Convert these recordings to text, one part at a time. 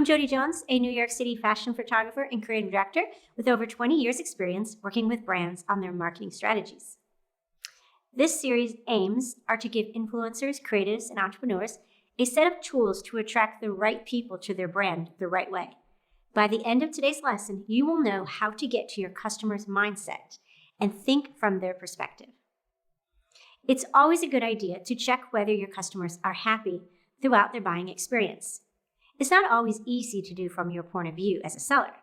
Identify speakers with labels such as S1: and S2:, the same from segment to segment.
S1: Jodi Jones, a New York City fashion photographer and creative director with over 20 years experience working with brands on their marketing strategies. This series' aims are to give influencers, creatives, and entrepreneurs a set of tools to attract the right people to their brand the right way. By the end of today's lesson, you will know how to get to your customer's mindset and think from their perspective. It's always a good idea to check whether your customers are happy throughout their buying experience. It's not always easy to do from your point of view as a seller.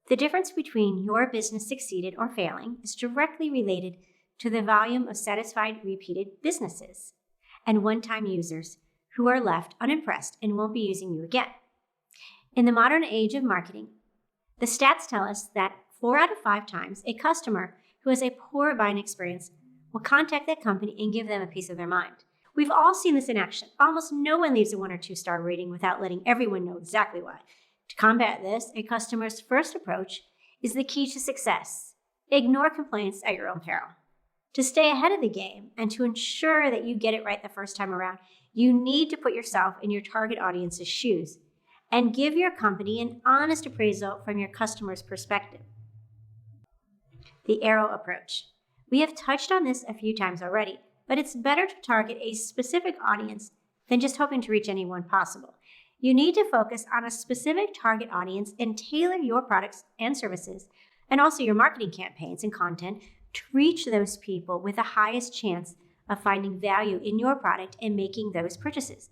S1: The difference between your business succeeded or failing is directly related to the volume of satisfied repeated businesses and one-time users who are left unimpressed and won't be using you again. In the modern age of marketing, the stats tell us that 4 out of 5 times a customer who has a poor buying experience will contact that company and give them a piece of their mind. We've all seen this in action. Almost no one leaves a 1 or 2 star rating without letting everyone know exactly why. To combat this, a customer's first approach is the key to success. Ignore complaints at your own peril. To stay ahead of the game and to ensure that you get it right the first time around, you need to put yourself in your target audience's shoes and give your company an honest appraisal from your customer's perspective. The arrow approach. We have touched on this a few times already, but it's better to target a specific audience than just hoping to reach anyone possible. You need to focus on a specific target audience and tailor your products and services, and also your marketing campaigns and content to reach those people with the highest chance of finding value in your product and making those purchases.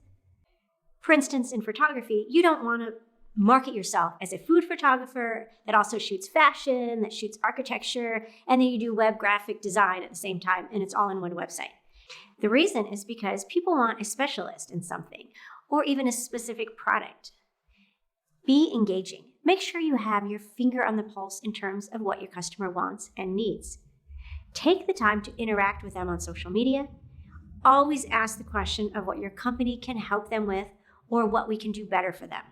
S1: For instance, in photography, you don't want to market yourself as a food photographer that also shoots fashion, that shoots architecture, and then you do web graphic design at the same time, and it's all in one website. The reason is because people want a specialist in something, or even a specific product. Be engaging. Make sure you have your finger on the pulse in terms of what your customer wants and needs. Take the time to interact with them on social media. Always ask the question of what your company can help them with or what we can do better for them.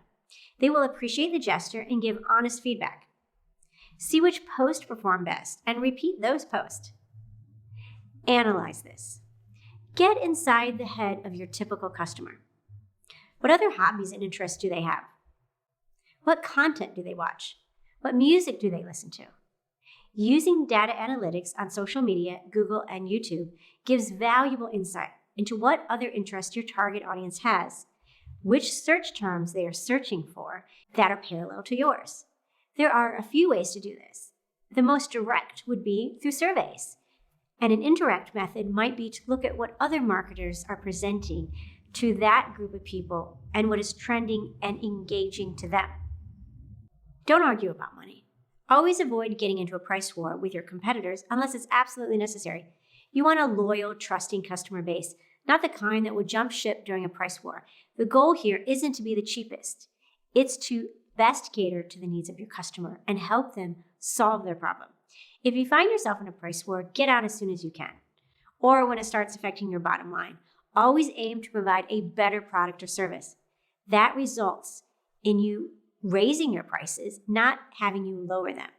S1: They will appreciate the gesture and give honest feedback. See which posts perform best and repeat those posts. Analyze this. Get inside the head of your typical customer. What other hobbies and interests do they have? What content do they watch? What music do they listen to? Using data analytics on social media, Google, and YouTube gives valuable insight into what other interests your target audience has, which search terms they are searching for that are parallel to yours. There are a few ways to do this. The most direct would be through surveys, and an indirect method might be to look at what other marketers are presenting to that group of people and what is trending and engaging to them. Don't argue about money. Always avoid getting into a price war with your competitors unless it's absolutely necessary. You want a loyal, trusting customer base, not the kind that would jump ship during a price war. The goal here isn't to be the cheapest. It's to best cater to the needs of your customer and help them solve their problem. If you find yourself in a price war, get out as soon as you can. Or when it starts affecting your bottom line, always aim to provide a better product or service. That results in you raising your prices, not having you lower them.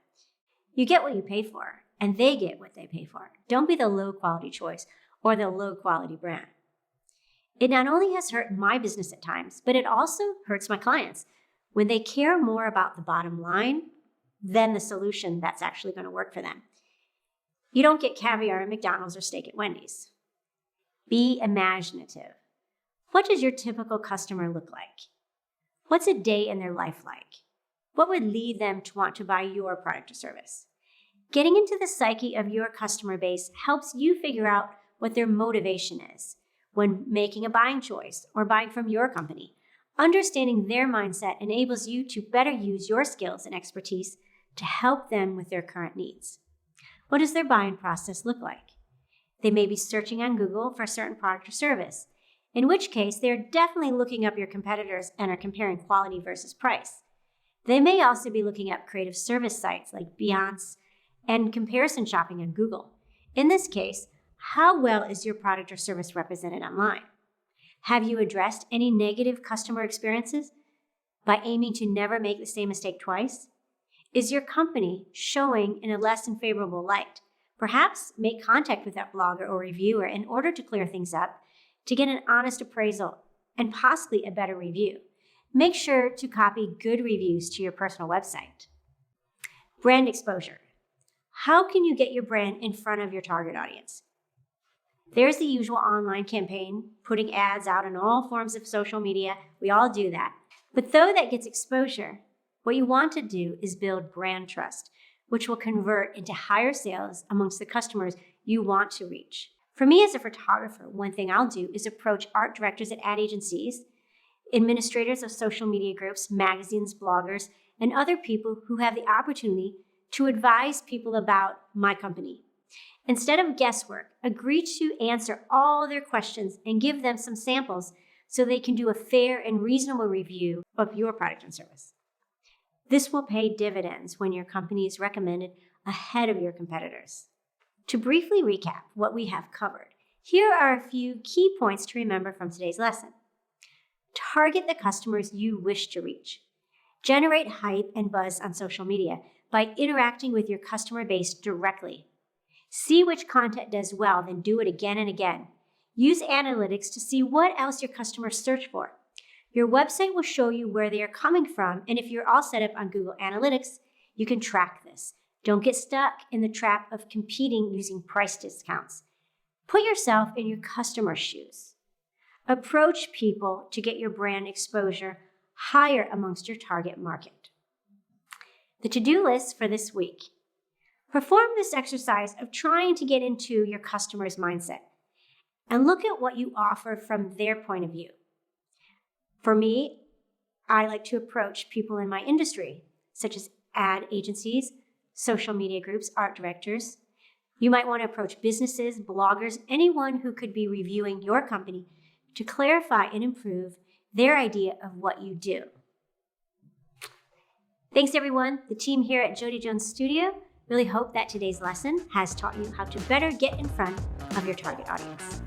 S1: You get what you pay for, and they get what they pay for. Don't be the low-quality choice or the low-quality brand. It not only has hurt my business at times, but it also hurts my clients when they care more about the bottom line than the solution that's actually going to work for them. You don't get caviar at McDonald's or steak at Wendy's. Be imaginative. What does your typical customer look like? What's a day in their life like? What would lead them to want to buy your product or service? Getting into the psyche of your customer base helps you figure out what their motivation is when making a buying choice or buying from your company. Understanding their mindset enables you to better use your skills and expertise to help them with their current needs. What does their buying process look like? They may be searching on Google for a certain product or service, in which case they're definitely looking up your competitors and are comparing quality versus price. They may also be looking up creative service sites like Beyonce and comparison shopping on Google. In this case, how well is your product or service represented online? Have you addressed any negative customer experiences by aiming to never make the same mistake twice? Is your company showing in a less than favorable light? Perhaps make contact with that blogger or reviewer in order to clear things up, to get an honest appraisal and possibly a better review. Make sure to copy good reviews to your personal website. Brand exposure. How can you get your brand in front of your target audience? There's the usual online campaign, putting ads out in all forms of social media. We all do that. But though that gets exposure, what you want to do is build brand trust, which will convert into higher sales amongst the customers you want to reach. For me as a photographer, one thing I'll do is approach art directors at ad agencies, administrators of social media groups, magazines, bloggers, and other people who have the opportunity to advise people about my company. Instead of guesswork, agree to answer all their questions and give them some samples so they can do a fair and reasonable review of your product and service. This will pay dividends when your company is recommended ahead of your competitors. To briefly recap what we have covered, here are a few key points to remember from today's lesson. Target the customers you wish to reach. Generate hype and buzz on social media by interacting with your customer base directly. See which content does well, then do it again and again. Use analytics to see what else your customers search for. Your website will show you where they are coming from, and if you're all set up on Google Analytics, you can track this. Don't get stuck in the trap of competing using price discounts. Put yourself in your customer's shoes. Approach people to get your brand exposure higher amongst your target market. The to-do list for this week. Perform this exercise of trying to get into your customer's mindset and look at what you offer from their point of view. For me, I like to approach people in my industry, such as ad agencies, social media groups, art directors. You might want to approach businesses, bloggers, anyone who could be reviewing your company to clarify and improve their idea of what you do. Thanks, everyone. The team here at Jodi Jones Studio really hope that today's lesson has taught you how to better get in front of your target audience.